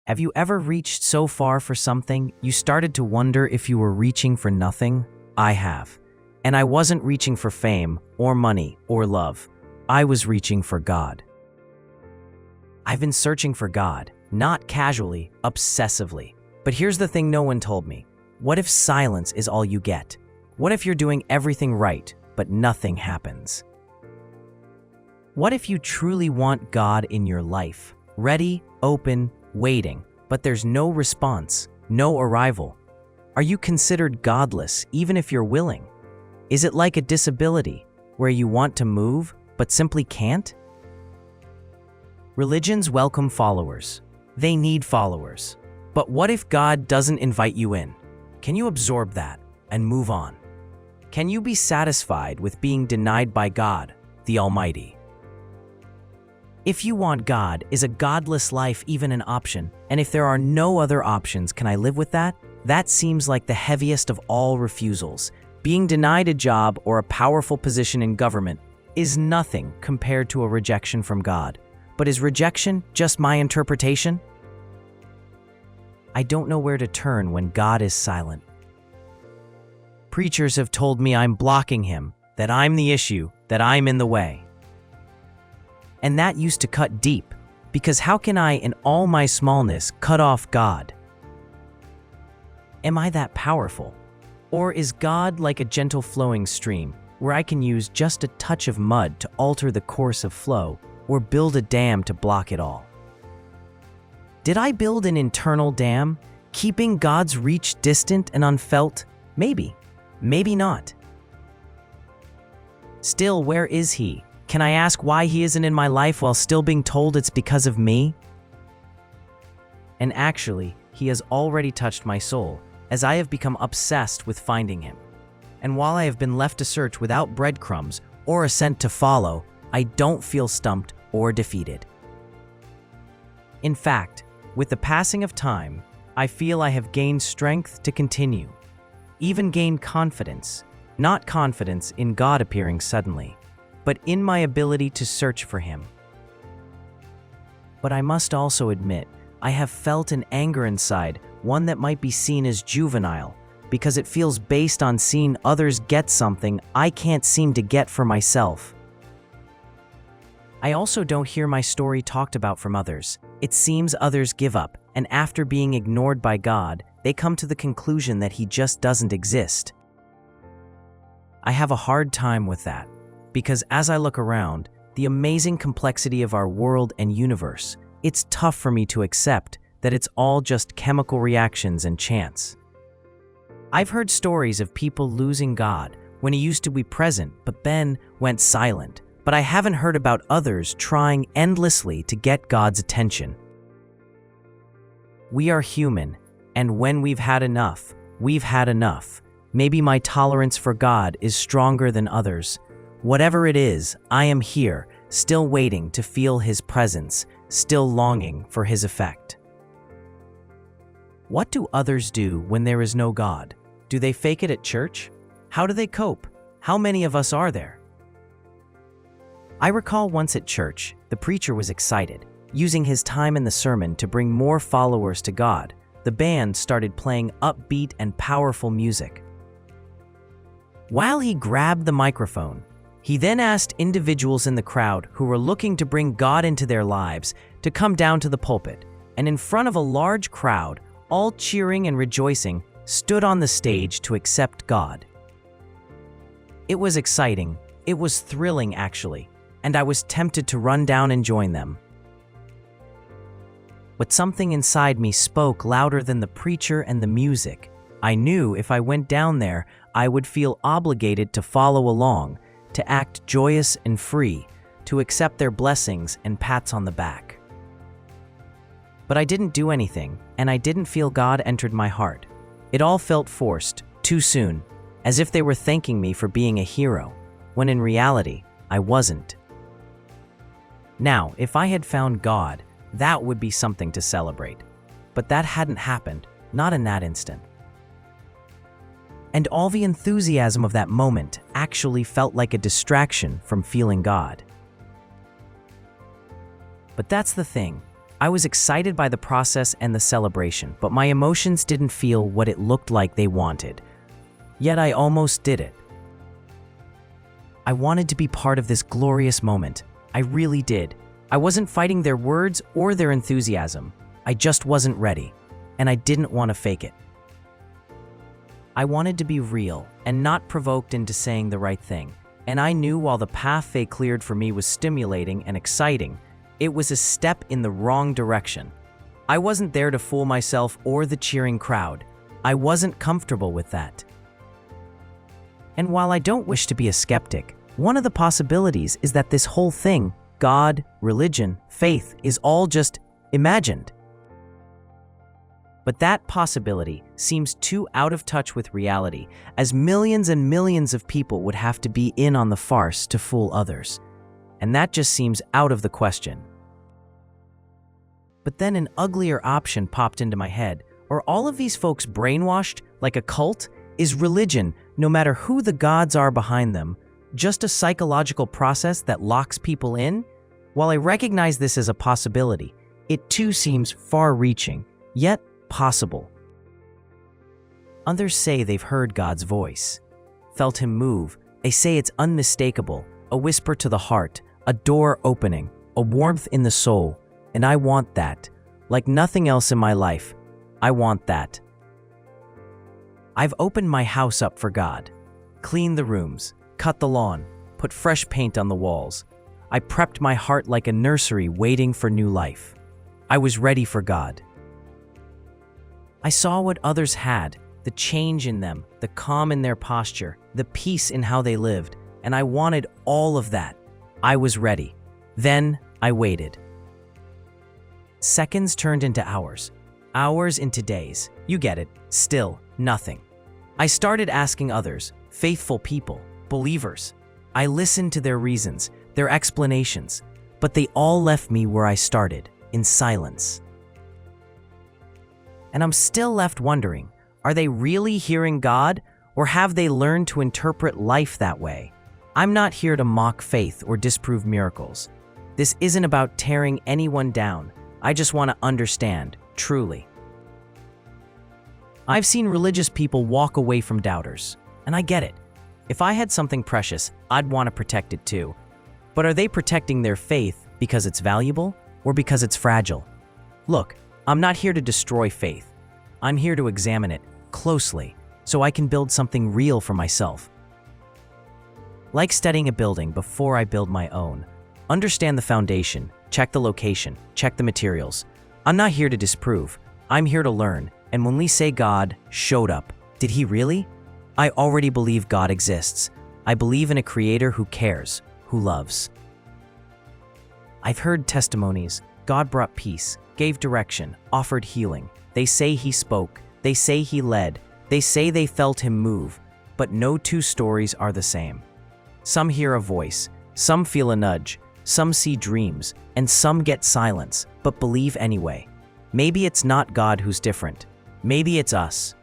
Have you ever reached so far for something you started to wonder if you were reaching for nothing? I have. And I wasn't reaching for fame or money or love. I was reaching for God. I've been searching for God, not casually, obsessively. But here's the thing no one told me. What if silence is all you get? What if you're doing everything right, but nothing happens? What if you truly want God in your life? Ready, open, waiting, but there's no response, no arrival. Are you considered godless even if you're willing? Is it like a disability where you want to move but simply can't? Religions welcome followers. They need followers. But what if God doesn't invite you in? Can you absorb that and move on? Can you be satisfied with being denied by God, the Almighty? If you want God, is a godless life even an option? And if there are no other options, can I live with that? That seems like the heaviest of all refusals. Being denied a job or a powerful position in government is nothing compared to a rejection from God. But is rejection just my interpretation? I don't know where to turn when God is silent. Preachers have told me I'm blocking him, that I'm the issue, that I'm in the way. And that used to cut deep, because how can I, in all my smallness, cut off God? Am I that powerful? Or is God like a gentle flowing stream, where I can use just a touch of mud to alter the course of flow, or build a dam to block it all? Did I build an internal dam, keeping God's reach distant and unfelt? Maybe, maybe not. Still, where is he? Can I ask why he isn't in my life while still being told it's because of me? And actually, he has already touched my soul, as I have become obsessed with finding him. And while I have been left to search without breadcrumbs or a scent to follow, I don't feel stumped or defeated. In fact, with the passing of time, I feel I have gained strength to continue, even gained confidence, not confidence in God appearing suddenly, but in my ability to search for him. But I must also admit, I have felt an anger inside, one that might be seen as juvenile, because it feels based on seeing others get something I can't seem to get for myself. I also don't hear my story talked about from others. It seems others give up, and after being ignored by God, they come to the conclusion that he just doesn't exist. I have a hard time with that, because as I look around, the amazing complexity of our world and universe, it's tough for me to accept that it's all just chemical reactions and chance. I've heard stories of people losing God when he used to be present but then went silent, but I haven't heard about others trying endlessly to get God's attention. We are human, and when we've had enough, we've had enough. Maybe my tolerance for God is stronger than others. Whatever it is, I am here, still waiting to feel his presence, still longing for his effect. What do others do when there is no God? Do they fake it at church? How do they cope? How many of us are there? I recall once at church, the preacher was excited, using his time in the sermon to bring more followers to God. The band started playing upbeat and powerful music. While he grabbed the microphone, he then asked individuals in the crowd who were looking to bring God into their lives to come down to the pulpit, and in front of a large crowd, all cheering and rejoicing, stood on the stage to accept God. It was exciting. It was thrilling, actually, and I was tempted to run down and join them. But something inside me spoke louder than the preacher and the music. I knew if I went down there, I would feel obligated to follow along, to act joyous and free, to accept their blessings and pats on the back. But I didn't do anything, and I didn't feel God entered my heart. It all felt forced, too soon, as if they were thanking me for being a hero, when in reality, I wasn't. Now, if I had found God, that would be something to celebrate. But that hadn't happened, not in that instant. And all the enthusiasm of that moment actually felt like a distraction from feeling God. But that's the thing. I was excited by the process and the celebration, but my emotions didn't feel what it looked like they wanted. Yet I almost did it. I wanted to be part of this glorious moment. I really did. I wasn't fighting their words or their enthusiasm. I just wasn't ready, and I didn't want to fake it. I wanted to be real and not provoked into saying the right thing. And I knew while the path they cleared for me was stimulating and exciting, it was a step in the wrong direction. I wasn't there to fool myself or the cheering crowd. I wasn't comfortable with that. And while I don't wish to be a skeptic, one of the possibilities is that this whole thing, God, religion, faith, is all just imagined. But that possibility seems too out of touch with reality, as millions and millions of people would have to be in on the farce to fool others. And that just seems out of the question. But then an uglier option popped into my head. Are all of these folks brainwashed like a cult? Is religion, no matter who the gods are behind them, just a psychological process that locks people in? While I recognize this as a possibility, it too seems far-reaching, yet possible. Others say they've heard God's voice, felt him move. They say it's unmistakable, a whisper to the heart, a door opening, a warmth in the soul. And I want that. Like nothing else in my life, I want that. I've opened my house up for God, cleaned the rooms, cut the lawn, put fresh paint on the walls. I prepped my heart like a nursery waiting for new life. I was ready for God. I saw what others had, the change in them, the calm in their posture, the peace in how they lived, and I wanted all of that. I was ready. Then I waited. Seconds turned into hours, hours into days. You get it. Still nothing. I started asking others, faithful people, believers. I listened to their reasons, their explanations, but they all left me where I started, in silence. And I'm still left wondering, are they really hearing God, or have they learned to interpret life that way? I'm not here to mock faith or disprove miracles. This isn't about tearing anyone down. I just want to understand, truly. I've seen religious people walk away from doubters, and I get it. If I had something precious, I'd want to protect it too. But are they protecting their faith because it's valuable or because it's fragile? Look, I'm not here to destroy faith. I'm here to examine it closely so I can build something real for myself. Like studying a building before I build my own. Understand the foundation, check the location, check the materials. I'm not here to disprove. I'm here to learn. And when we say God showed up, did he really? I already believe God exists. I believe in a creator who cares, who loves. I've heard testimonies. God brought peace, gave direction, offered healing. They say he spoke. They say he led. They say they felt him move. But no two stories are the same. Some hear a voice, some feel a nudge, some see dreams, and some get silence, but believe anyway. Maybe it's not God who's different. Maybe it's us.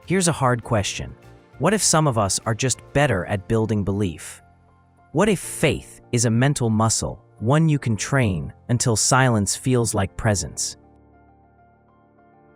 Here's a hard question. What if some of us are just better at building belief? What if faith is a mental muscle, one you can train until silence feels like presence?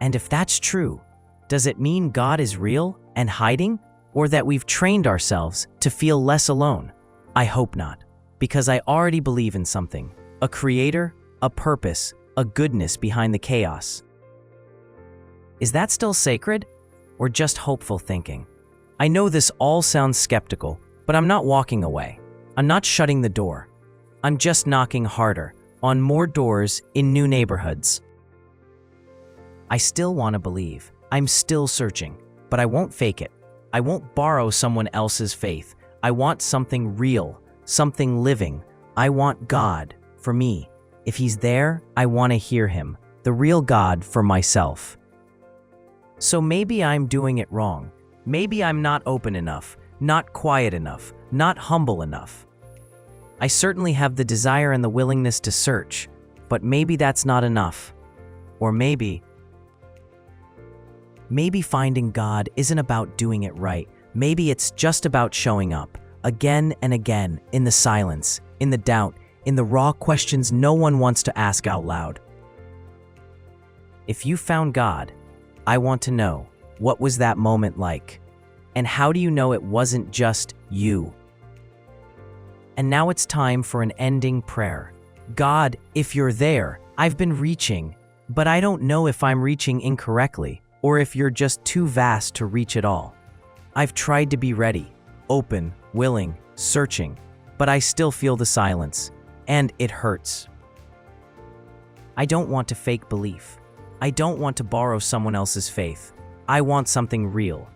And if that's true, does it mean God is real and hiding, or that we've trained ourselves to feel less alone? I hope not, because I already believe in something, a creator, a purpose, a goodness behind the chaos. Is that still sacred, or just hopeful thinking? I know this all sounds skeptical, but I'm not walking away. I'm not shutting the door. I'm just knocking harder, on more doors in new neighborhoods. I still want to believe. I'm still searching, but I won't fake it. I won't borrow someone else's faith. I want something real, something living. I want God for me. If he's there, I want to hear him, the real God for myself. So maybe I'm doing it wrong. Maybe I'm not open enough, not quiet enough, not humble enough. I certainly have the desire and the willingness to search, but maybe that's not enough. Or maybe finding God isn't about doing it right. Maybe it's just about showing up, again and again, in the silence, in the doubt, in the raw questions no one wants to ask out loud. If you found God, I want to know, what was that moment like? And how do you know it wasn't just you? And now it's time for an ending prayer. God, if you're there, I've been reaching, but I don't know if I'm reaching incorrectly or if you're just too vast to reach at all. I've tried to be ready, open, willing, searching, but I still feel the silence, and it hurts. I don't want to fake belief. I don't want to borrow someone else's faith. I want something real.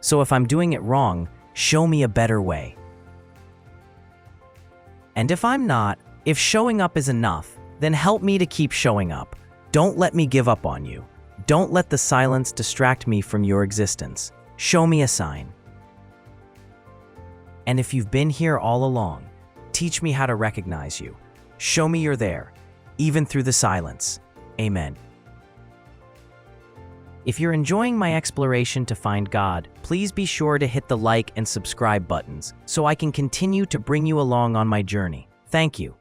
So if I'm doing it wrong, show me a better way. And if I'm not, if showing up is enough, then help me to keep showing up. Don't let me give up on you. Don't let the silence distract me from your existence. Show me a sign. And if you've been here all along, teach me how to recognize you. Show me you're there, even through the silence. Amen. If you're enjoying my exploration to find God, please be sure to hit the like and subscribe buttons so I can continue to bring you along on my journey. Thank you.